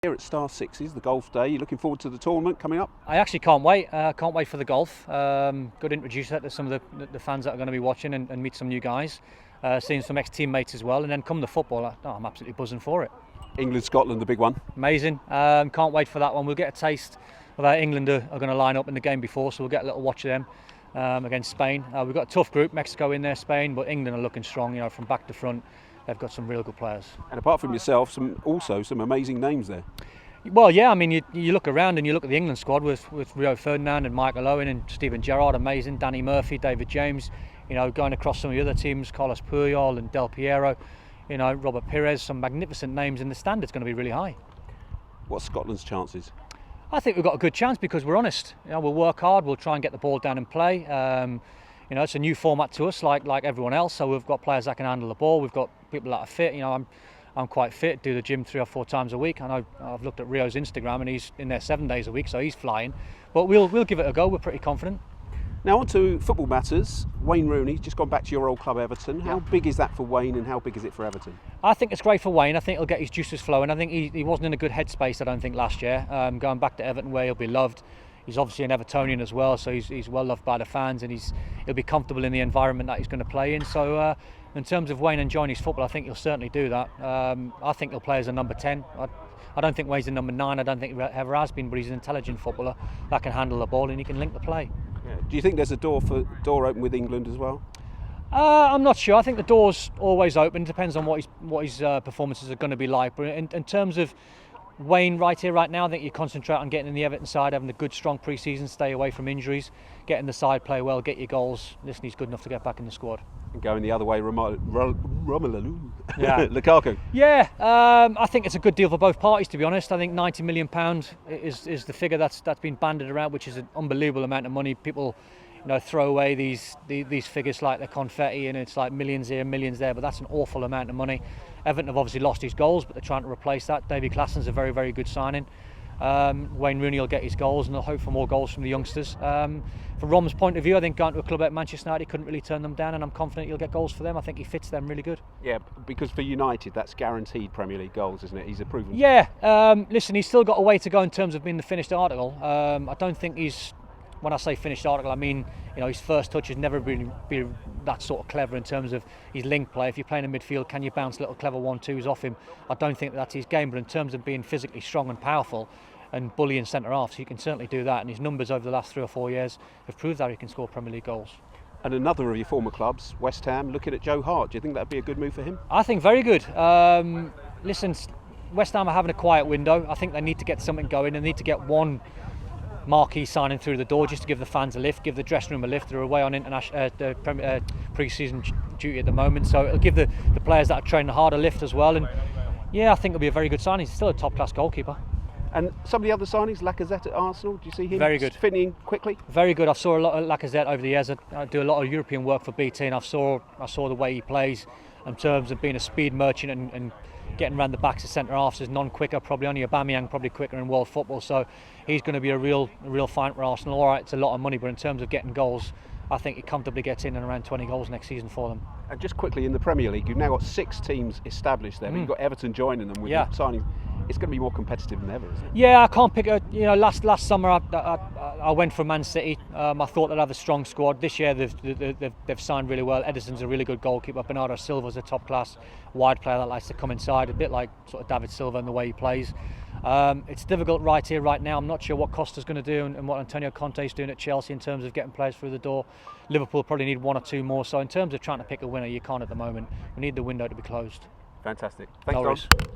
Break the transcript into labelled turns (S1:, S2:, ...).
S1: Here at Star Sixes, the golf day, you're looking forward to the tournament coming up?
S2: I actually can't wait. Can't wait for the golf. Good introduce that to some of the fans that are going to be watching and meet some new guys, seeing some ex-teammates as well, and then come the football. I'm absolutely buzzing for it.
S1: England, Scotland, the big one.
S2: Amazing. Can't wait for that one. We'll get a taste of how England are going to line up in the game before, so we'll get a little watch of them against Spain. We've got a tough group, Mexico in there, Spain, but England are looking strong. You know, from back to front, they've got some real good players.
S1: And apart from yourself, also some amazing names there.
S2: Well, yeah, I mean, you look around and you look at the England squad with Rio Ferdinand and Michael Owen and Steven Gerrard, amazing, Danny Murphy, David James, you know, going across some of the other teams, Carlos Puyol and Del Piero, you know, Robert Pires, some magnificent names, and the standard's going to be really high.
S1: What's Scotland's chances?
S2: I think we've got a good chance because we're honest. You know, we'll work hard, we'll try and get the ball down and play. You know, it's a new format to us, like everyone else, so we've got players that can handle the ball, we've got people that are fit. You know, I'm quite fit, do the gym 3 or 4 times a week. I know I've looked at Rio's Instagram and he's in there 7 days a week, so he's flying. But we'll give it a go, we're pretty confident.
S1: Now on to football matters. Wayne Rooney, just gone back to your old club Everton. How big is that for Wayne and how big is it for Everton?
S2: I think it's great for Wayne. I think he'll get his juices flowing. I think he wasn't in a good headspace, I don't think, last year. Going back to Everton where he'll be loved. He's obviously an Evertonian as well, so he's well loved by the fans and he'll be comfortable in the environment that he's going to play in. So in terms of Wayne enjoying his football, I think he'll certainly do that. I think he'll play as a number 10. I don't think Wayne's a number 9. I don't think he ever has been, but he's an intelligent footballer that can handle the ball and he can link the play.
S1: Yeah. Do you think there's a door open with England as well?
S2: I'm not sure. I think the door's always open. It depends on what his performances are going to be like. But in terms of Wayne right here, right now, I think you concentrate on getting in the Everton side, having a good, strong pre-season, stay away from injuries, getting the side, play well, get your goals. Listen, he's good enough to get back in the squad.
S1: And going the other way, Romelu
S2: yeah.
S1: Lukaku.
S2: Yeah, I think it's a good deal for both parties, to be honest. I think £90 million is the figure that's been banded around, which is an unbelievable amount of money. People, you know, throw away these figures like they're confetti and it's like millions here, millions there, but that's an awful amount of money. Everton have obviously lost his goals, but they're trying to replace that. David Klassen's a very, very good signing. Wayne Rooney will get his goals and they'll hope for more goals from the youngsters. From Rom's point of view, I think going to a club like Manchester United, he couldn't really turn them down, and I'm confident he'll get goals for them. I think he fits them really good.
S1: Yeah, because for United, that's guaranteed Premier League goals, isn't it? He's a proven.
S2: Yeah, listen, he's still got a way to go in terms of being the finished article. I don't think he's, when I say finished article, I mean, you know, his first touch has never been that sort of clever in terms of his link play. If you're playing in midfield, can you bounce little clever 1-2s off him? I don't think that's his game, but in terms of being physically strong and powerful and bullying centre halves, he can certainly do that. And his numbers over the last 3 or 4 years have proved that he can score Premier League goals.
S1: And another of your former clubs, West Ham, looking at Joe Hart. Do you think that'd be a good move for him?
S2: I think very good. Listen, West Ham are having a quiet window. I think they need to get something going. They need to get one marquee signing through the door just to give the fans a lift, give the dressing room a lift. They're away on international pre-season duty at the moment, so it'll give the players that are training hard a lift as well. And yeah, I think it'll be a very good signing. He's still a top-class goalkeeper.
S1: And some of the other signings, Lacazette at Arsenal, do you see him
S2: very good,
S1: fitting in quickly?
S2: Very good. I saw a lot of Lacazette over the years. I do a lot of European work for BT, and I saw the way he plays in terms of being a speed merchant and getting around the backs of centre halves is non-quicker. Probably only Aubameyang probably quicker in world football. So he's going to be a real find for Arsenal. All right, it's a lot of money, but in terms of getting goals, I think he comfortably gets in and around 20 goals next season for them.
S1: And just quickly, in the Premier League, you've now got 6 teams established there. But you've got Everton joining them with signing. It's going to be more competitive than ever, isn't it?
S2: Yeah, I can't pick a. You know, last summer I went for Man City. I thought they'd have a strong squad. This year they've signed really well. Edison's a really good goalkeeper. Bernardo Silva's a top class wide player that likes to come inside, a bit like sort of David Silva in the way he plays. It's difficult right here, right now. I'm not sure what Costa's going to do and what Antonio Conte's doing at Chelsea in terms of getting players through the door. Liverpool probably need 1 or 2 more. So in terms of trying to pick a winner, you can't at the moment. We need the window to be closed.
S1: Fantastic. Thanks, Don.